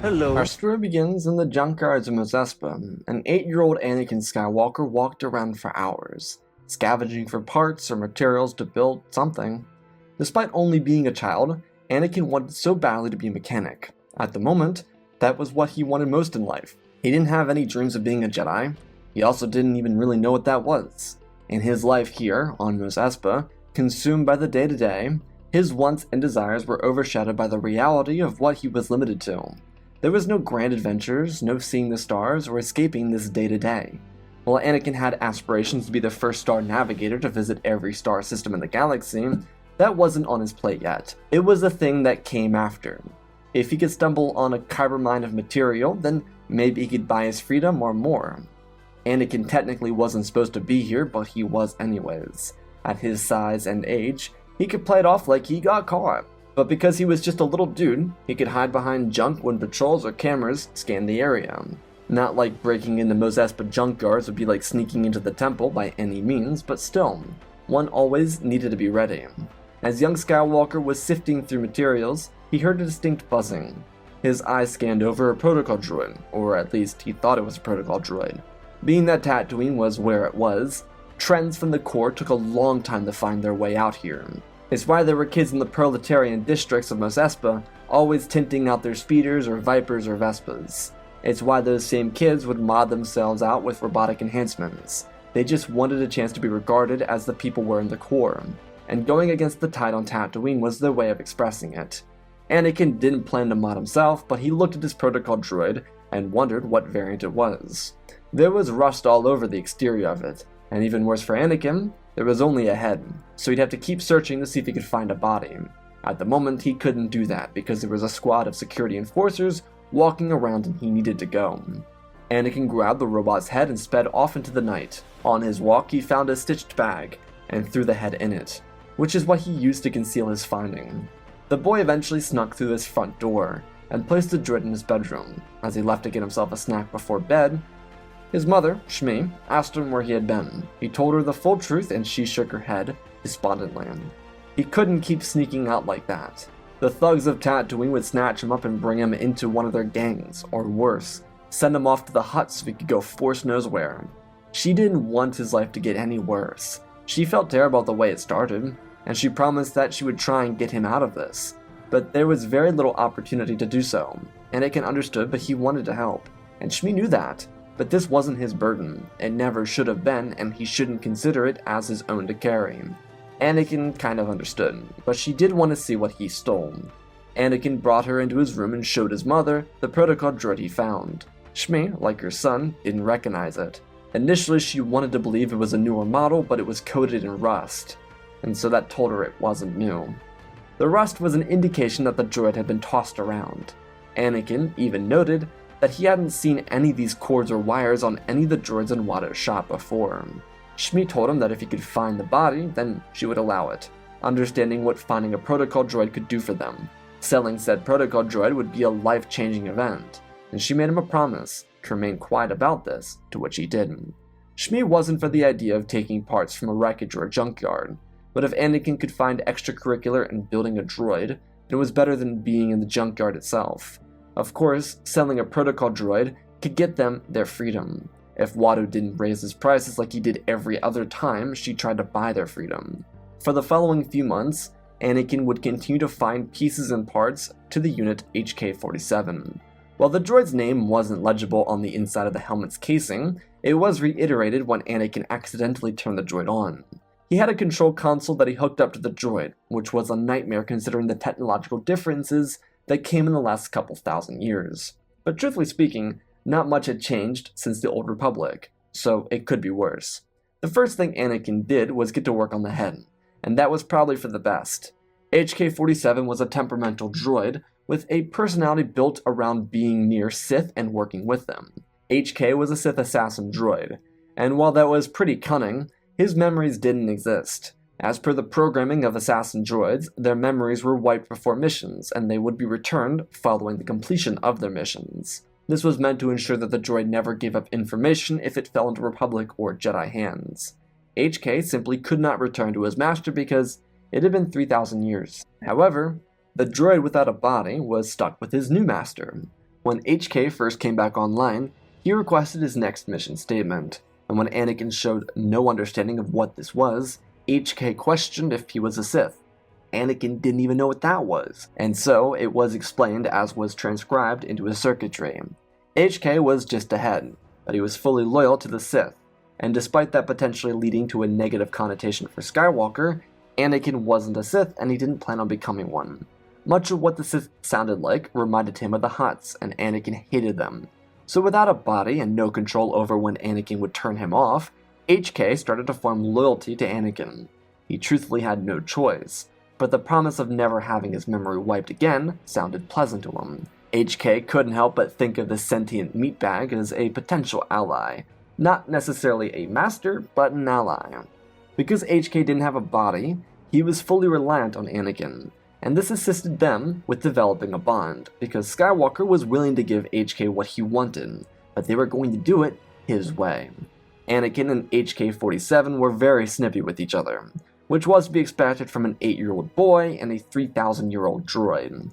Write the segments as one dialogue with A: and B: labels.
A: Hello.
B: Our story begins in the junkyards of Mos Espa. An 8-year-old Anakin Skywalker walked around for hours, scavenging for parts or materials to build something. Despite only being a child, Anakin wanted so badly to be a mechanic. At the moment, that was what he wanted most in life. He didn't have any dreams of being a Jedi. He also didn't even really know what that was. In his life here, on Mos Espa, consumed by the day-to-day, his wants and desires were overshadowed by the reality of what he was limited to. There was no grand adventures, no seeing the stars, or escaping this day-to-day. While Anakin had aspirations to be the first star navigator to visit every star system in the galaxy, that wasn't on his plate yet. It was a thing that came after. If he could stumble on a kyber mine of material, then maybe he could buy his freedom or more. Anakin technically wasn't supposed to be here, but he was anyways. At his size and age, he could play it off like he got caught. But because he was just a little dude, he could hide behind junk when patrols or cameras scanned the area. Not like breaking into Mos Espa junkyards would be like sneaking into the temple by any means, but still, one always needed to be ready. As young Skywalker was sifting through materials, he heard a distinct buzzing. His eyes scanned over a protocol droid, or at least he thought it was a protocol droid. Being that Tatooine was where it was, trends from the core took a long time to find their way out here. It's why there were kids in the proletarian districts of Mos Espa always tinting out their speeders or Vipers or Vespas. It's why those same kids would mod themselves out with robotic enhancements. They just wanted a chance to be regarded as the people were in the core, and going against the tide on Tatooine was their way of expressing it. Anakin didn't plan to mod himself, but he looked at his protocol droid and wondered what variant it was. There was rust all over the exterior of it, and even worse for Anakin, there was only a head, so he'd have to keep searching to see if he could find a body. At the moment, he couldn't do that because there was a squad of security enforcers walking around and he needed to go. Anakin grabbed the robot's head and sped off into the night. On his walk, he found a stitched bag and threw the head in it, which is what he used to conceal his finding. The boy eventually snuck through his front door and placed the droid in his bedroom. As he left to get himself a snack before bed, his mother, Shmi, asked him where he had been. He told her the full truth and she shook her head despondently. He couldn't keep sneaking out like that. The thugs of Tatooine would snatch him up and bring him into one of their gangs, or worse, send him off to the hut so he could go force knows where. She didn't want his life to get any worse. She felt terrible the way it started, and she promised that she would try and get him out of this. But there was very little opportunity to do so. Anakin understood, but he wanted to help, and Shmi knew that. But this wasn't his burden. It never should have been, and he shouldn't consider it as his own to carry. Anakin kind of understood, but she did want to see what he stole. Anakin brought her into his room and showed his mother the protocol droid he found. Shmi, like her son, didn't recognize it. Initially, she wanted to believe it was a newer model, but it was coated in rust, and so that told her it wasn't new. The rust was an indication that the droid had been tossed around. Anakin even noted that he hadn't seen any of these cords or wires on any of the droids in Watto's shop before. Shmi told him that if he could find the body, then she would allow it, understanding what finding a protocol droid could do for them. Selling said protocol droid would be a life-changing event, and she made him a promise to remain quiet about this, to which he didn't. Shmi wasn't for the idea of taking parts from a wreckage or a junkyard, but if Anakin could find extracurricular in building a droid, then it was better than being in the junkyard itself. Of course, selling a protocol droid could get them their freedom. If Watto didn't raise his prices like he did every other time she tried to buy their freedom. For the following few months, Anakin would continue to find pieces and parts to the unit HK-47. While the droid's name wasn't legible on the inside of the helmet's casing, it was reiterated when Anakin accidentally turned the droid on. He had a control console that he hooked up to the droid, which was a nightmare considering the technological differences that came in the last couple thousand years. But truthfully speaking, not much had changed since the Old Republic, so it could be worse. The first thing Anakin did was get to work on the head, and that was probably for the best. HK-47 was a temperamental droid with a personality built around being near Sith and working with them. HK was a Sith Assassin droid, and while that was pretty cunning, his memories didn't exist. As per the programming of assassin droids, their memories were wiped before missions, and they would be returned following the completion of their missions. This was meant to ensure that the droid never gave up information if it fell into Republic or Jedi hands. HK simply could not return to his master because it had been 3,000 years. However, the droid without a body was stuck with his new master. When HK first came back online, he requested his next mission statement, and when Anakin showed no understanding of what this was, HK questioned if he was a Sith. Anakin didn't even know what that was, and so it was explained as was transcribed into his circuitry. HK was just ahead, but he was fully loyal to the Sith, and despite that potentially leading to a negative connotation for Skywalker, Anakin wasn't a Sith and he didn't plan on becoming one. Much of what the Sith sounded like reminded him of the Hutts, and Anakin hated them. So without a body and no control over when Anakin would turn him off, HK started to form loyalty to Anakin. He truthfully had no choice, but the promise of never having his memory wiped again sounded pleasant to him. HK couldn't help but think of the sentient meatbag as a potential ally. Not necessarily a master, but an ally. Because HK didn't have a body, he was fully reliant on Anakin, and this assisted them with developing a bond, because Skywalker was willing to give HK what he wanted, but they were going to do it his way. Anakin and HK-47 were very snippy with each other, which was to be expected from an 8-year-old boy and a 3,000-year-old droid.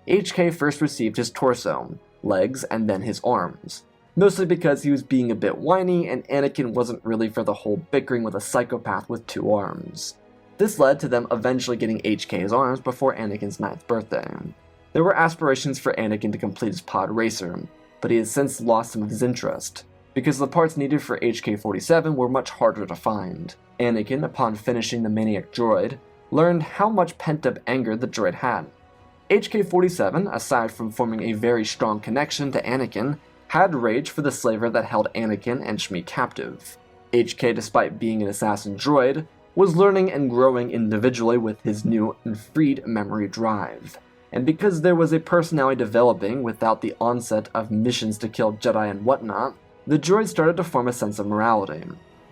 B: HK first received his torso, legs, and then his arms, mostly because he was being a bit whiny and Anakin wasn't really for the whole bickering with a psychopath with 2 arms. This led to them eventually getting HK's arms before Anakin's 9th birthday. There were aspirations for Anakin to complete his pod racer, but he has since lost some of his interest, because the parts needed for HK-47 were much harder to find. Anakin, upon finishing the Maniac droid, learned how much pent-up anger the droid had. HK-47, aside from forming a very strong connection to Anakin, had rage for the slaver that held Anakin and Shmi captive. HK, despite being an assassin droid, was learning and growing individually with his new and freed memory drive. And because there was a personality developing without the onset of missions to kill Jedi and whatnot, the droid started to form a sense of morality.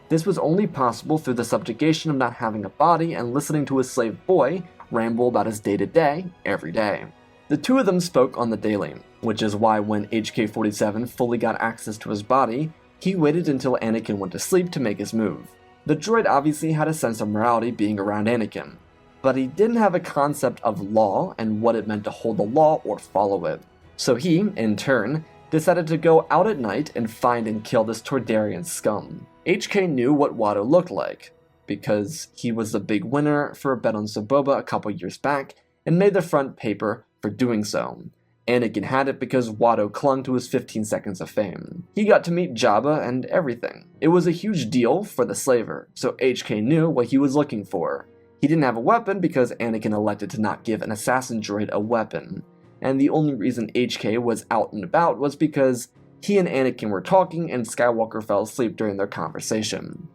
B: This was only possible through the subjugation of not having a body and listening to his slave boy ramble about his day-to-day every day. The 2 of them spoke on the daily, which is why when HK-47 fully got access to his body, he waited until Anakin went to sleep to make his move. The droid obviously had a sense of morality being around Anakin, but he didn't have a concept of law and what it meant to hold the law or follow it. So he, in turn, decided to go out at night and find and kill this Toydarian scum. HK knew what Watto looked like, because he was the big winner for a bet on Saboba a couple years back and made the front paper for doing so. Anakin had it because Watto clung to his 15 seconds of fame. He got to meet Jabba and everything. It was a huge deal for the slaver, so HK knew what he was looking for. He didn't have a weapon because Anakin elected to not give an assassin droid a weapon, and the only reason HK was out and about was because he and Anakin were talking and Skywalker fell asleep during their conversation.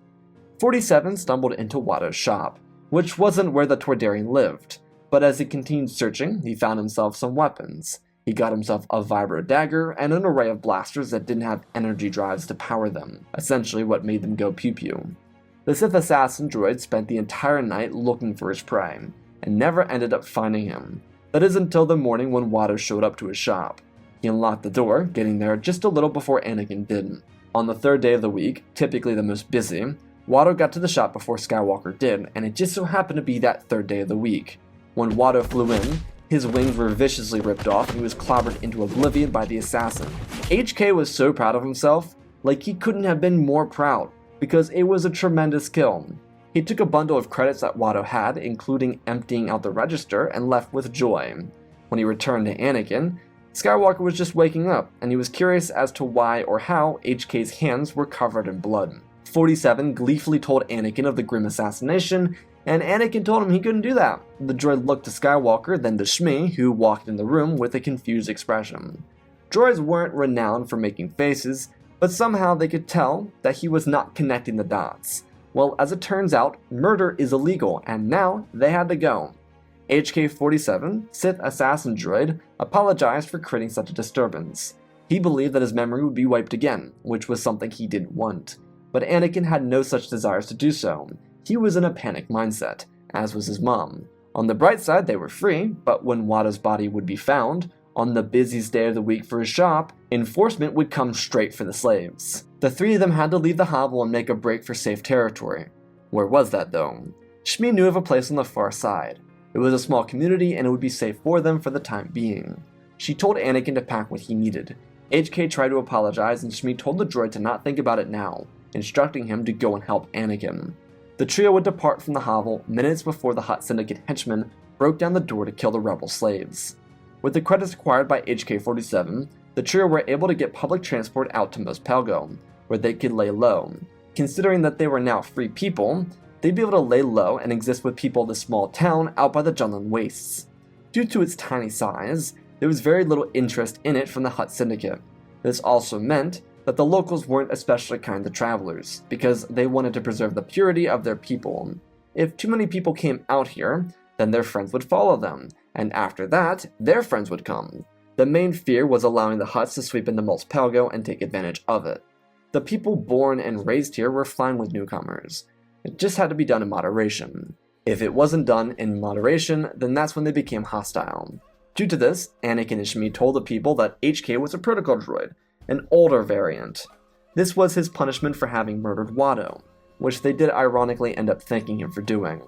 B: 47 stumbled into Watto's shop, which wasn't where the Toydarian lived, but as he continued searching, he found himself some weapons. He got himself a vibro dagger and an array of blasters that didn't have energy drives to power them, essentially what made them go pew-pew. The Sith Assassin droid spent the entire night looking for his prey, and never ended up finding him. That is until the morning when Watto showed up to his shop. He unlocked the door, getting there just a little before Anakin did. On the 3rd day of the week, typically the most busy, Watto got to the shop before Skywalker did, and it just so happened to be that 3rd day of the week. When Watto flew in, his wings were viciously ripped off and he was clobbered into oblivion by the assassin. HK was so proud of himself, like he couldn't have been more proud, because it was a tremendous kill. He took a bundle of credits that Watto had, including emptying out the register, and left with joy. When he returned to Anakin, Skywalker was just waking up, and he was curious as to why or how HK's hands were covered in blood. 47 gleefully told Anakin of the grim assassination, and Anakin told him he couldn't do that. The droid looked to Skywalker, then to Shmi, who walked in the room with a confused expression. Droids weren't renowned for making faces, but somehow they could tell that he was not connecting the dots. Well, as it turns out, murder is illegal, and now they had to go. HK-47, Sith Assassin droid, apologized for creating such a disturbance. He believed that his memory would be wiped again, which was something he didn't want. But Anakin had no such desires to do so. He was in a panic mindset, as was his mom. On the bright side, they were free, but when Watto's body would be found, on the busiest day of the week for his shop, enforcement would come straight for the slaves. The 3 of them had to leave the hovel and make a break for safe territory. Where was that, though? Shmi knew of a place on the far side. It was a small community and it would be safe for them for the time being. She told Anakin to pack what he needed. HK tried to apologize, and Shmi told the droid to not think about it now, instructing him to go and help Anakin. The trio would depart from the hovel minutes before the Hutt Syndicate henchmen broke down the door to kill the rebel slaves. With the credits acquired by HK-47, the trio were able to get public transport out to Mos Pelgo, where they could lay low. Considering that they were now free people, they'd be able to lay low and exist with people of the small town out by the Junlan wastes. Due to its tiny size, there was very little interest in it from the Hutt Syndicate. This also meant that the locals weren't especially kind to travelers, because they wanted to preserve the purity of their people. If too many people came out here, then their friends would follow them, and after that, their friends would come. The main fear was allowing the Hutts to sweep into Mos Pelgo and take advantage of it. The people born and raised here were fine with newcomers. It just had to be done in moderation. If it wasn't done in moderation, then that's when they became hostile. Due to this, Anakin and Shmi told the people that HK was a protocol droid, an older variant. This was his punishment for having murdered Watto, which they did ironically end up thanking him for doing.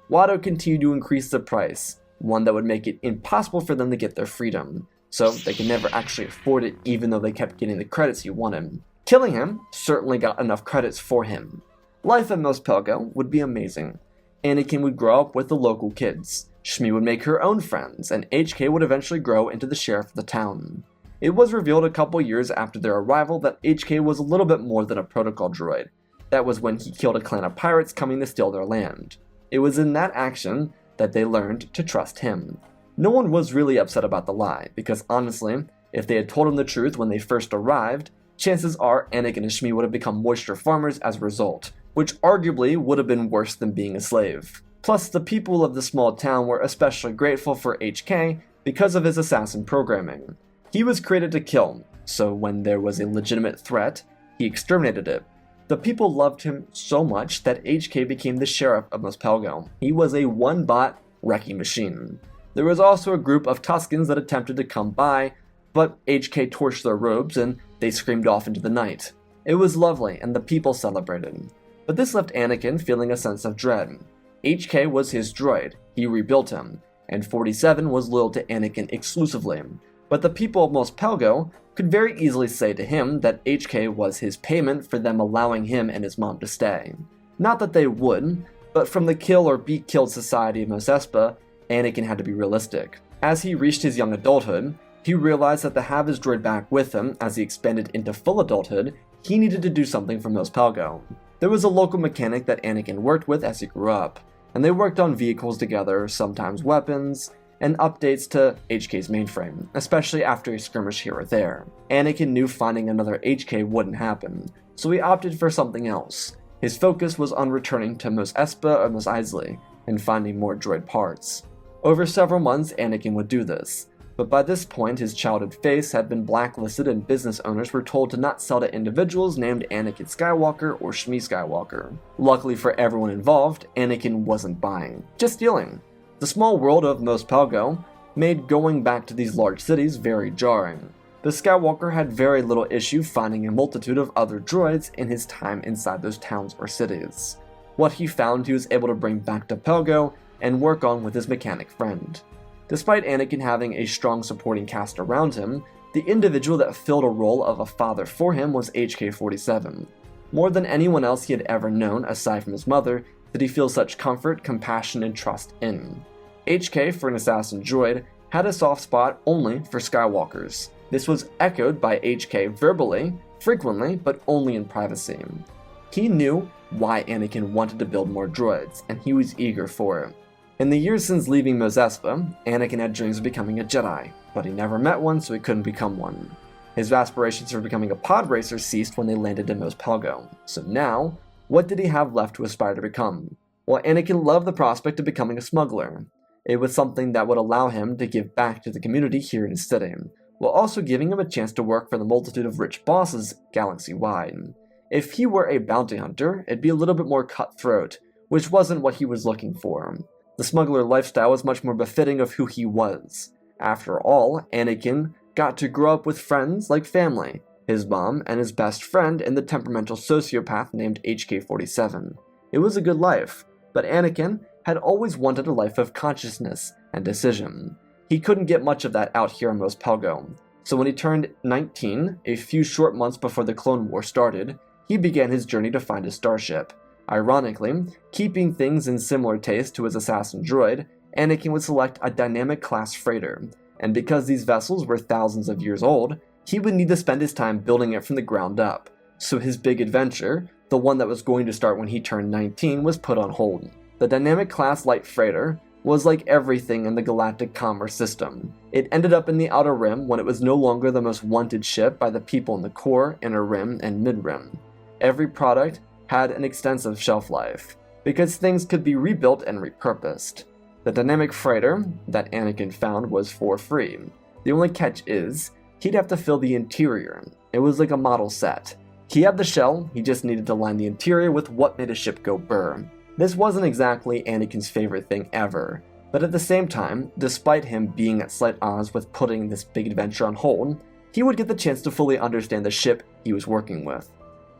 B: Watto continued to increase the price, one that would make it impossible for them to get their freedom, so they could never actually afford it even though they kept getting the credits he wanted. Killing him certainly got enough credits for him. Life at Mos Pelgo would be amazing. Anakin would grow up with the local kids, Shmi would make her own friends, and HK would eventually grow into the sheriff of the town. It was revealed a couple years after their arrival that HK was a little bit more than a protocol droid. That was when he killed a clan of pirates coming to steal their land. It was in that action that they learned to trust him. No one was really upset about the lie, because honestly, if they had told him the truth when they first arrived, chances are Anakin and Shmi would have become moisture farmers as a result, which arguably would have been worse than being a slave. Plus, the people of the small town were especially grateful for HK because of his assassin programming. He was created to kill, so when there was a legitimate threat, he exterminated it. The people loved him so much that HK became the sheriff of Mos Pelgo. He was a one-bot wrecking machine. There was also a group of Tuskens that attempted to come by, but HK torched their robes and they screamed off into the night. It was lovely and the people celebrated. But this left Anakin feeling a sense of dread. HK was his droid, he rebuilt him, and 47 was loyal to Anakin exclusively. But the people of Mos Pelgo could very easily say to him that HK was his payment for them allowing him and his mom to stay. Not that they would, but from the kill or be killed society of Mos Espa, Anakin had to be realistic. As he reached his young adulthood, he realized that to have his droid back with him as he expanded into full adulthood, he needed to do something for Mos Pelgo. There was a local mechanic that Anakin worked with as he grew up, and they worked on vehicles together, sometimes weapons, and updates to HK's mainframe, especially after a skirmish here or there. Anakin knew finding another HK wouldn't happen, so he opted for something else. His focus was on returning to Mos Espa or Mos Eisley and finding more droid parts. Over several months, Anakin would do this, but by this point his childhood face had been blacklisted and business owners were told to not sell to individuals named Anakin Skywalker or Shmi Skywalker. Luckily for everyone involved, Anakin wasn't buying, just stealing. The small world of Mos Pelgo made going back to these large cities very jarring. The Skywalker had very little issue finding a multitude of other droids in his time inside those towns or cities. What he found he was able to bring back to Pelgo and work on with his mechanic friend. Despite Anakin having a strong supporting cast around him, the individual that filled a role of a father for him was HK-47. More than anyone else he had ever known, aside from his mother, did he feel such comfort, compassion, and trust in. HK, for an assassin droid, had a soft spot only for Skywalkers. This was echoed by HK verbally, frequently, but only in privacy. He knew why Anakin wanted to build more droids, and he was eager for it. In the years since leaving Mos Espa, Anakin had dreams of becoming a Jedi, but he never met one, so he couldn't become one. His aspirations for becoming a pod racer ceased when they landed in Mos Pelgo. So now, what did he have left to aspire to become? Well, Anakin loved the prospect of becoming a smuggler. It was something that would allow him to give back to the community here in his city, while also giving him a chance to work for the multitude of rich bosses galaxy-wide. If he were a bounty hunter, it'd be a little bit more cutthroat, which wasn't what he was looking for. The smuggler lifestyle was much more befitting of who he was. After all, Anakin got to grow up with friends like family, his mom and his best friend and the temperamental sociopath named HK-47. It was a good life, but Anakin had always wanted a life of consciousness and decision. He couldn't get much of that out here in Mos Pelgo. So when he turned 19, a few short months before the Clone War started, he began his journey to find his starship. Ironically, keeping things in similar taste to his assassin droid, Anakin would select a dynamic class freighter, and because these vessels were thousands of years old, he would need to spend his time building it from the ground up. So his big adventure, the one that was going to start when he turned 19, was put on hold. The dynamic class light freighter was like everything in the galactic commerce system. It ended up in the Outer Rim when it was no longer the most wanted ship by the people in the core, Inner Rim, and Mid Rim. Every product had an extensive shelf life, because things could be rebuilt and repurposed. The dynamic freighter that Anakin found was for free. The only catch is, he'd have to fill the interior. It was like a model set. He had the shell, he just needed to line the interior with what made a ship go burr. This wasn't exactly Anakin's favorite thing ever, but at the same time, despite him being at slight odds with putting this big adventure on hold, he would get the chance to fully understand the ship he was working with.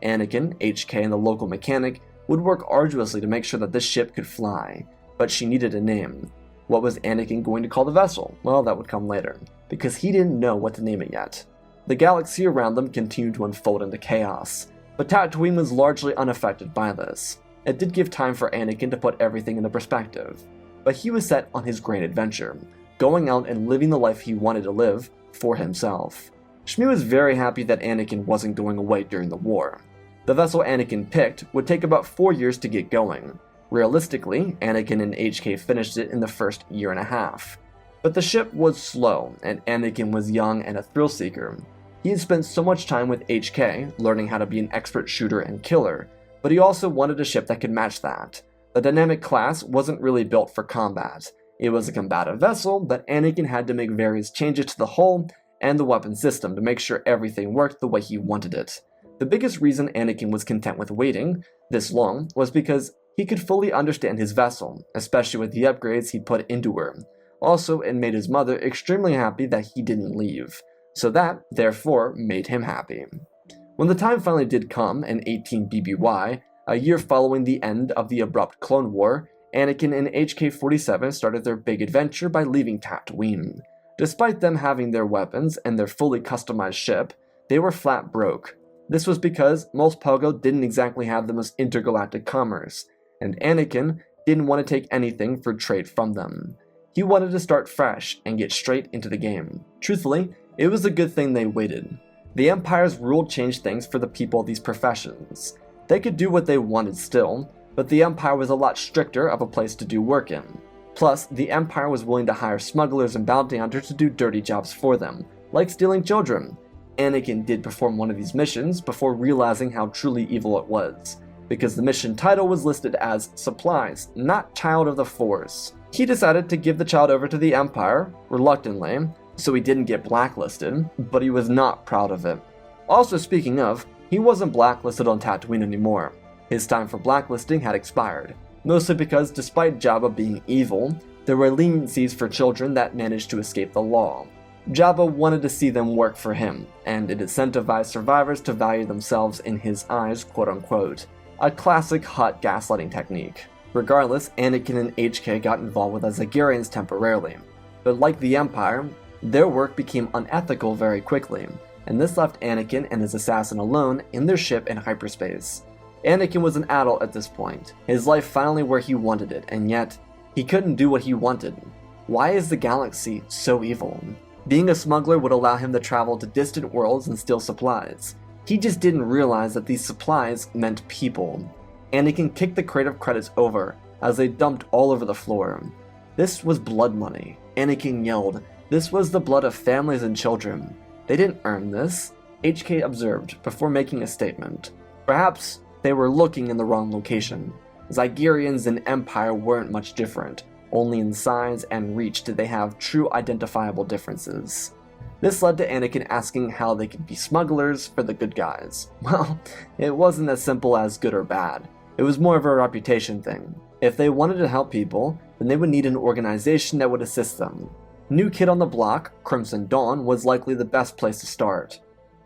B: Anakin, HK, and the local mechanic would work arduously to make sure that this ship could fly, but she needed a name. What was Anakin going to call the vessel? Well, that would come later, because he didn't know what to name it yet. The galaxy around them continued to unfold into chaos, but Tatooine was largely unaffected by this. It did give time for Anakin to put everything into perspective, but he was set on his great adventure, going out and living the life he wanted to live for himself. Shmi was very happy that Anakin wasn't going away during the war. The vessel Anakin picked would take about 4 years to get going. Realistically, Anakin and HK finished it in the first year and a half. But the ship was slow, and Anakin was young and a thrill seeker. He had spent so much time with HK, learning how to be an expert shooter and killer, but he also wanted a ship that could match that. The dynamic class wasn't really built for combat. It was a combative vessel, but Anakin had to make various changes to the hull and the weapon system to make sure everything worked the way he wanted it. The biggest reason Anakin was content with waiting this long was because he could fully understand his vessel, especially with the upgrades he put into her. Also, it made his mother extremely happy that he didn't leave, so that, therefore, made him happy. When the time finally did come, in 18 BBY, a year following the end of the abrupt Clone War, Anakin and HK-47 started their big adventure by leaving Tatooine. Despite them having their weapons and their fully customized ship, they were flat broke. This was because Mos Pelgo didn't exactly have the most intergalactic commerce, and Anakin didn't want to take anything for trade from them. He wanted to start fresh and get straight into the game. Truthfully, it was a good thing they waited. The Empire's rule changed things for the people of these professions. They could do what they wanted still, but the Empire was a lot stricter of a place to do work in. Plus, the Empire was willing to hire smugglers and bounty hunters to do dirty jobs for them, like stealing children. Anakin did perform one of these missions before realizing how truly evil it was, because the mission title was listed as Supplies, not Child of the Force. He decided to give the child over to the Empire, reluctantly, so he didn't get blacklisted, but he was not proud of it. Also, speaking of, he wasn't blacklisted on Tatooine anymore. His time for blacklisting had expired, mostly because despite Jabba being evil, there were leniencies for children that managed to escape the law. Jabba wanted to see them work for him, and it incentivized survivors to value themselves in his eyes, quote-unquote. A classic hot gaslighting technique. Regardless, Anakin and HK got involved with the Zagarians temporarily, but like the Empire, their work became unethical very quickly, and this left Anakin and his assassin alone in their ship in hyperspace. Anakin was an adult at this point, his life finally where he wanted it, and yet, he couldn't do what he wanted. Why is the galaxy so evil? Being a smuggler would allow him to travel to distant worlds and steal supplies. He just didn't realize that these supplies meant people. Anakin kicked the crate of credits over as they dumped all over the floor. This was blood money. Anakin yelled, "This was the blood of families and children. They didn't earn this," HK observed before making a statement. Perhaps they were looking in the wrong location. Zygerians and Empire weren't much different. Only in size and reach did they have true identifiable differences. This led to Anakin asking how they could be smugglers for the good guys. Well, it wasn't as simple as good or bad. It was more of a reputation thing. If they wanted to help people, then they would need an organization that would assist them. New kid on the block, Crimson Dawn, was likely the best place to start.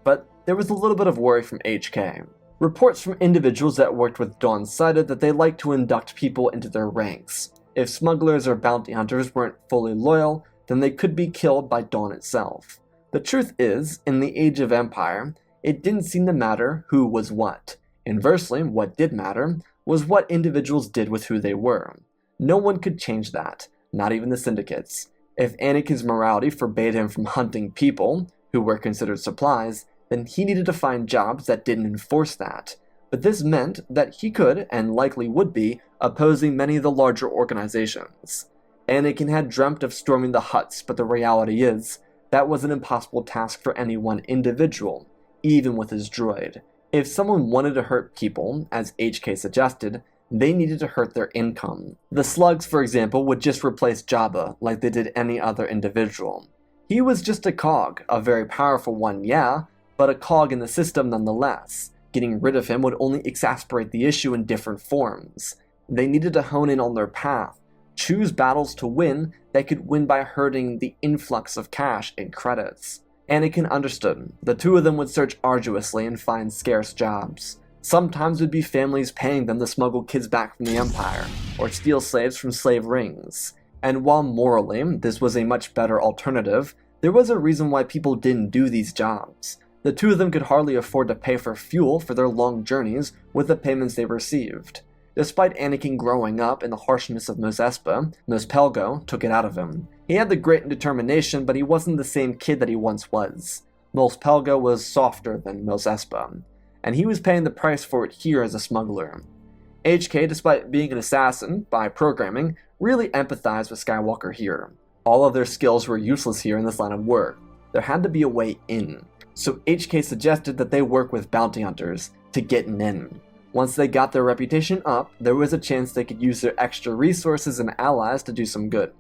B: But there was a little bit of worry from HK. Reports from individuals that worked with Dawn cited that they liked to induct people into their ranks. If smugglers or bounty hunters weren't fully loyal, then they could be killed by Dawn itself. The truth is, in the Age of Empire, it didn't seem to matter who was what. Inversely, what did matter was what individuals did with who they were. No one could change that, not even the syndicates. If Anakin's morality forbade him from hunting people, who were considered supplies, then he needed to find jobs that didn't enforce that. But this meant that he could, and likely would be, opposing many of the larger organizations. Anakin had dreamt of storming the Hutts, but the reality is, that was an impossible task for any one individual, even with his droid. If someone wanted to hurt people, as HK suggested, they needed to hurt their income. The slugs, for example, would just replace Jabba like they did any other individual. He was just a cog, a very powerful one, yeah, but a cog in the system nonetheless. Getting rid of him would only exacerbate the issue in different forms. They needed to hone in on their path, choose battles to win that could win by hurting the influx of cash and credits. Anakin understood. The two of them would search arduously and find scarce jobs. Sometimes it would be families paying them to smuggle kids back from the Empire, or steal slaves from slave rings. And while morally, this was a much better alternative, there was a reason why people didn't do these jobs. The two of them could hardly afford to pay for fuel for their long journeys with the payments they received. Despite Anakin growing up in the harshness of Mos Pelgo took it out of him. He had the grit and determination, but he wasn't the same kid that he once was. Mos Pelgo was softer than Mos and he was paying the price for it here as a smuggler. HK, despite being an assassin by programming, really empathized with Skywalker here. All of their skills were useless here in this line of work. There had to be a way in. So HK suggested that they work with bounty hunters to get an in. Once they got their reputation up, there was a chance they could use their extra resources and allies to do some good.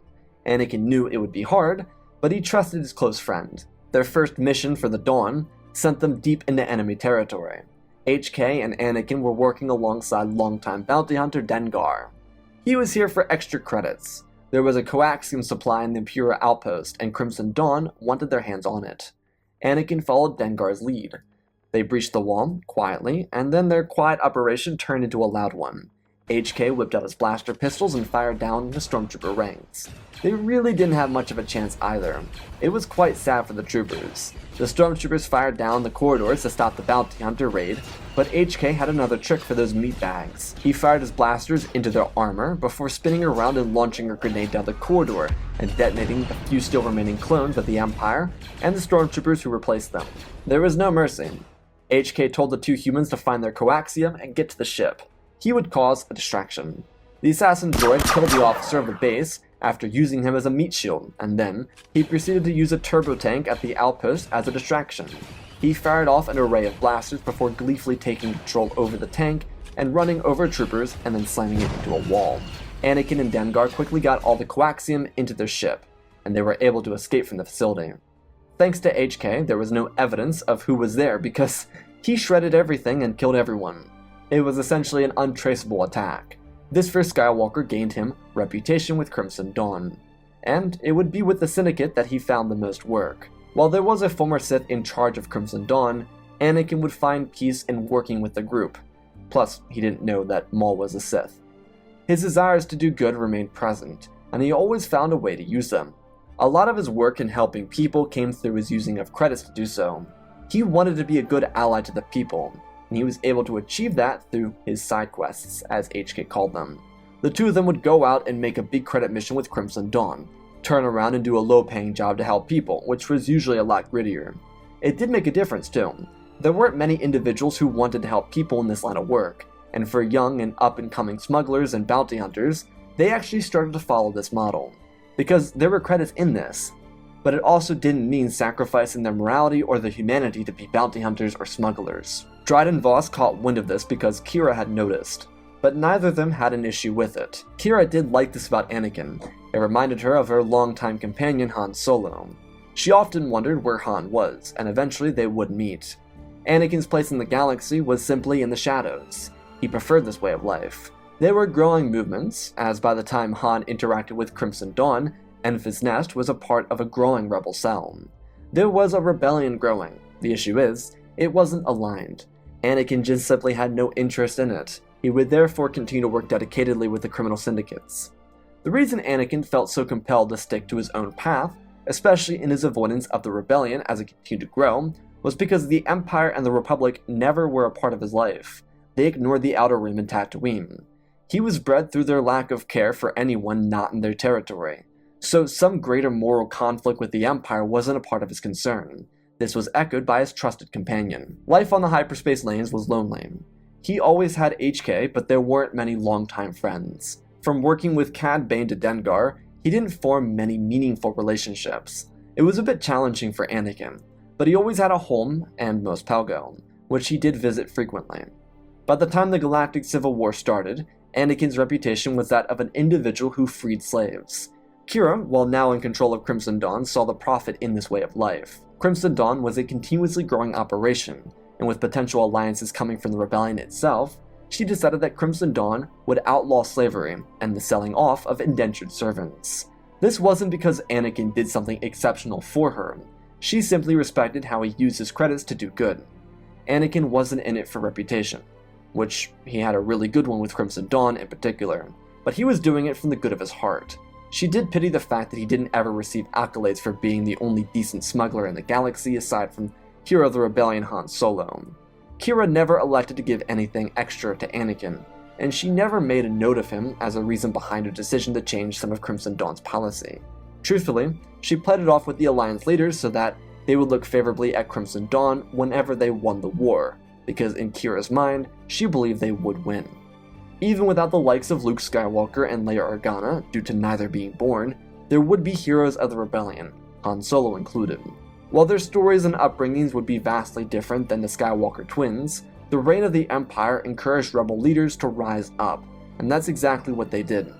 B: Anakin knew it would be hard, but he trusted his close friend. Their first mission for the Dawn sent them deep into enemy territory. HK and Anakin were working alongside longtime bounty hunter Dengar. He was here for extra credits. There was a coaxium supply in the Imperial outpost, and Crimson Dawn wanted their hands on it. Anakin followed Dengar's lead. They breached the wall, quietly, and then their quiet operation turned into a loud one. HK whipped out his blaster pistols and fired down the stormtrooper ranks. They really didn't have much of a chance either. It was quite sad for the troopers. The stormtroopers fired down the corridors to stop the bounty hunter raid, but HK had another trick for those meatbags. He fired his blasters into their armor before spinning around and launching a grenade down the corridor and detonating the few still remaining clones of the Empire and the stormtroopers who replaced them. There was no mercy. HK told the two humans to find their coaxium and get to the ship. He would cause a distraction. The assassin droid killed the officer of the base after using him as a meat shield, and then he proceeded to use a turbo tank at the outpost as a distraction. He fired off an array of blasters before gleefully taking control over the tank and running over troopers and then slamming it into a wall. Anakin and Dengar quickly got all the coaxium into their ship, and they were able to escape from the facility. Thanks to HK, there was no evidence of who was there because he shredded everything and killed everyone. It was essentially an untraceable attack. This for Skywalker gained him reputation with Crimson Dawn, and it would be with the Syndicate that he found the most work. While there was a former Sith in charge of Crimson Dawn, Anakin would find peace in working with the group. Plus, he didn't know that Maul was a Sith. His desires to do good remained present, and he always found a way to use them. A lot of his work in helping people came through his using of credits to do so. He wanted to be a good ally to the people, and he was able to achieve that through his side quests, as HK called them. The two of them would go out and make a big credit mission with Crimson Dawn, turn around and do a low-paying job to help people, which was usually a lot grittier. It did make a difference too. There weren't many individuals who wanted to help people in this line of work, and for young and up-and-coming smugglers and bounty hunters, they actually started to follow this model, because there were credits in this. But it also didn't mean sacrificing their morality or their humanity to be bounty hunters or smugglers. Dryden and Voss caught wind of this because Kira had noticed, but neither of them had an issue with it. Kira did like this about Anakin. It reminded her of her longtime companion Han Solo. She often wondered where Han was, and eventually they would meet. Anakin's place in the galaxy was simply in the shadows. He preferred this way of life. There were growing movements, as by the time Han interacted with Crimson Dawn, Enfys Nest was a part of a growing rebel cell. There was a rebellion growing. The issue is, it wasn't aligned. Anakin just simply had no interest in it. He would therefore continue to work dedicatedly with the criminal syndicates. The reason Anakin felt so compelled to stick to his own path, especially in his avoidance of the rebellion as it continued to grow, was because the Empire and the Republic never were a part of his life. They ignored the Outer Rim and Tatooine. He was bred through their lack of care for anyone not in their territory, so some greater moral conflict with the Empire wasn't a part of his concern. This was echoed by his trusted companion. Life on the hyperspace lanes was lonely. He always had HK, but there weren't many longtime friends. From working with Cad Bane to Dengar, he didn't form many meaningful relationships. It was a bit challenging for Anakin, but he always had a home and Mos Pelgo, which he did visit frequently. By the time the Galactic Civil War started, Anakin's reputation was that of an individual who freed slaves. Kira, while now in control of Crimson Dawn, saw the profit in this way of life. Crimson Dawn was a continuously growing operation, and with potential alliances coming from the rebellion itself, she decided that Crimson Dawn would outlaw slavery and the selling off of indentured servants. This wasn't because Anakin did something exceptional for her. She simply respected how he used his credits to do good. Anakin wasn't in it for reputation, which he had a really good one with Crimson Dawn in particular, but he was doing it from the good of his heart. She did pity the fact that he didn't ever receive accolades for being the only decent smuggler in the galaxy aside from hero of the rebellion Han Solo. Kira never elected to give anything extra to Anakin, and she never made a note of him as a reason behind her decision to change some of Crimson Dawn's policy. Truthfully, she played it off with the Alliance leaders so that they would look favorably at Crimson Dawn whenever they won the war, because in Kira's mind, she believed they would win. Even without the likes of Luke Skywalker and Leia Organa, due to neither being born, there would be heroes of the rebellion, Han Solo included. While their stories and upbringings would be vastly different than the Skywalker twins, the reign of the Empire encouraged rebel leaders to rise up, and that's exactly what they did.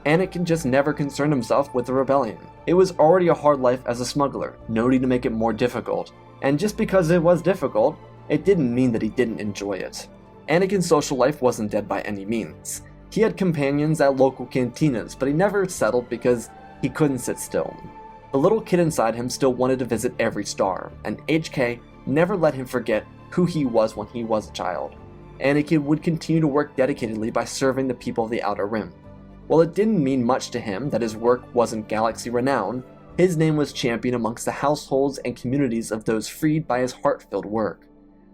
B: Anakin just never concerned himself with the rebellion. It was already a hard life as a smuggler, no need to make it more difficult, and just because it was difficult, it didn't mean that he didn't enjoy it. Anakin's social life wasn't dead by any means. He had companions at local cantinas, but he never settled because he couldn't sit still. The little kid inside him still wanted to visit every star, and HK never let him forget who he was when he was a child. Anakin would continue to work dedicatedly by serving the people of the Outer Rim. While it didn't mean much to him that his work wasn't galaxy renowned, his name was championed amongst the households and communities of those freed by his heart-filled work.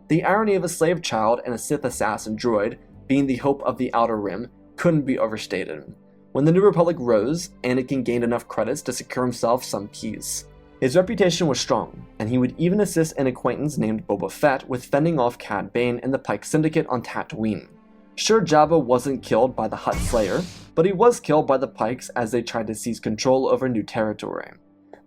B: The irony of a slave child and a Sith Assassin droid being the hope of the Outer Rim couldn't be overstated. When the New Republic rose, Anakin gained enough credits to secure himself some keys. His reputation was strong, and he would even assist an acquaintance named Boba Fett with fending off Cad Bane and the Pike Syndicate on Tatooine. Sure, Jabba wasn't killed by the Hutt Slayer, but he was killed by the Pikes as they tried to seize control over new territory.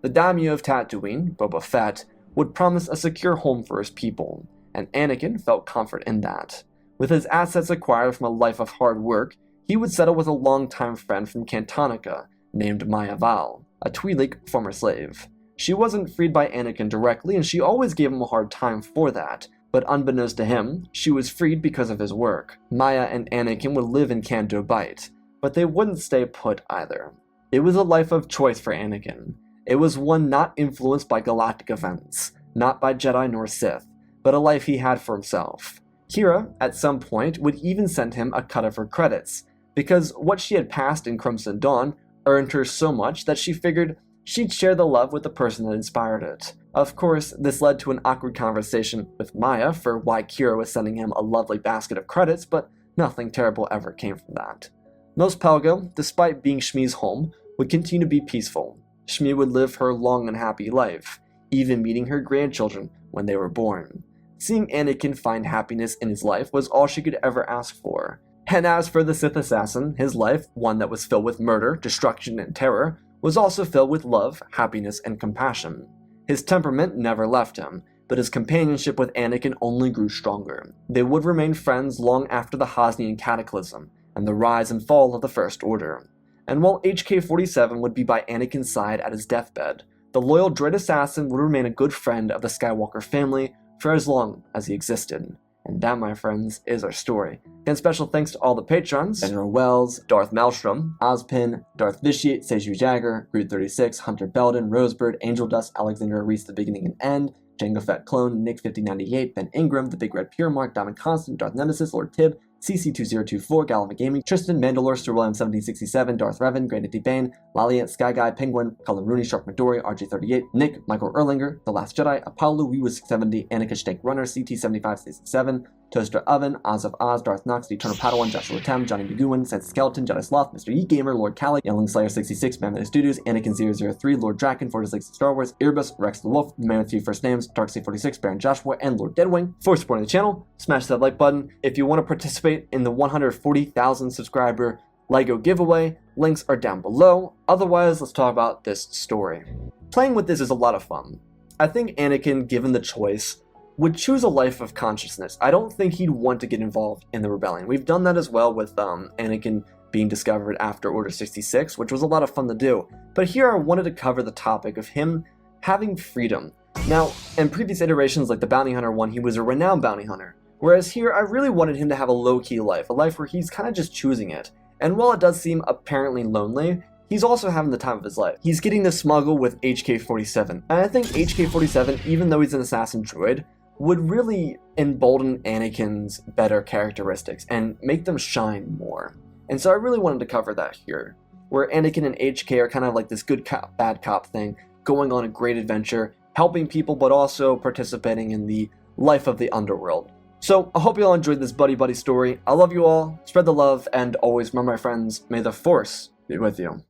B: The daimyo of Tatooine, Boba Fett, would promise a secure home for his people, and Anakin felt comfort in that. With his assets acquired from a life of hard work, he would settle with a longtime friend from Cantonica named Maya Val, a Twi'lek former slave. She wasn't freed by Anakin directly, and she always gave him a hard time for that, but unbeknownst to him, she was freed because of his work. Maya and Anakin would live in Canto Bight, but they wouldn't stay put either. It was a life of choice for Anakin. It was one not influenced by galactic events, not by Jedi nor Sith, but a life he had for himself. Kira, at some point, would even send him a cut of her credits, because what she had passed in Crimson Dawn earned her so much that she figured she'd share the love with the person that inspired it. Of course, this led to an awkward conversation with Maya for why Kira was sending him a lovely basket of credits, but nothing terrible ever came from that. Mos Pelgo, despite being Shmi's home, would continue to be peaceful. Shmi would live her long and happy life, even meeting her grandchildren when they were born. Seeing Anakin find happiness in his life was all she could ever ask for. And as for the Sith Assassin, his life, one that was filled with murder, destruction, and terror, was also filled with love, happiness, and compassion. His temperament never left him, but his companionship with Anakin only grew stronger. They would remain friends long after the Hosnian Cataclysm and the rise and fall of the First Order. And while HK-47 would be by Anakin's side at his deathbed, the loyal droid assassin would remain a good friend of the Skywalker family for as long as he existed. And that, my friends, is our story. Again, special thanks to all the patrons: General Wells, Darth Maelstrom, Ozpin, Darth Vitiate, Seju Jagger, Groot36, Hunter Belden, Rosebird, Angel Dust, Alexander Reese, The Beginning and End, Jango Fett Clone, Nick 5098, Ben Ingram, The Big Red Pure Mark, Diamond Constant, Darth Nemesis, Lord Tib, CC2024, Gallivant Gaming, Tristan, Mandalore, Sir William 1767, Darth Revan, Granite D. Bane, Laliant, Sky Guy, Penguin, Cullen Rooney, Shark Midori, RJ38, Nick, Michael Erlinger, The Last Jedi, Apollo, Weewa 670, Annika Stank Runner, CT7567, Toaster Oven, Oz of Oz, Darth Nox, The Eternal Padawan, Joshua Tem, Johnny McGowan, Sense Skeleton, Jedi Sloth, Mr. Yeet Gamer, Lord Cali, Youngling Slayer 66, Mammoth Studios, Anakin003, Lord Draken, 46 Star Wars, Erebus, Rex the Wolf, The Man with 3 First Names, Darkseid46, Baron Joshua, and Lord Deadwing. For supporting the channel, smash that like button. If you want to participate in the 140,000 subscriber LEGO giveaway, links are down below. Otherwise, let's talk about this story. Playing with this is a lot of fun. I think Anakin, given the choice, would choose a life of consciousness. I don't think he'd want to get involved in the rebellion. We've done that as well with Anakin being discovered after Order 66, which was a lot of fun to do. But here I wanted to cover the topic of him having freedom. Now, in previous iterations like the Bounty Hunter one, he was a renowned bounty hunter. Whereas here, I really wanted him to have a low-key life, a life where he's kind of just choosing it. And while it does seem apparently lonely, he's also having the time of his life. He's getting to smuggle with HK-47. And I think HK-47, even though he's an assassin droid, would really embolden Anakin's better characteristics and make them shine more. And so I really wanted to cover that here, where Anakin and HK are kind of like this good cop, bad cop thing, going on a great adventure, helping people, but also participating in the life of the underworld. So I hope you all enjoyed this buddy story. I love you all, spread the love, and always remember, my friends, may the Force be with you.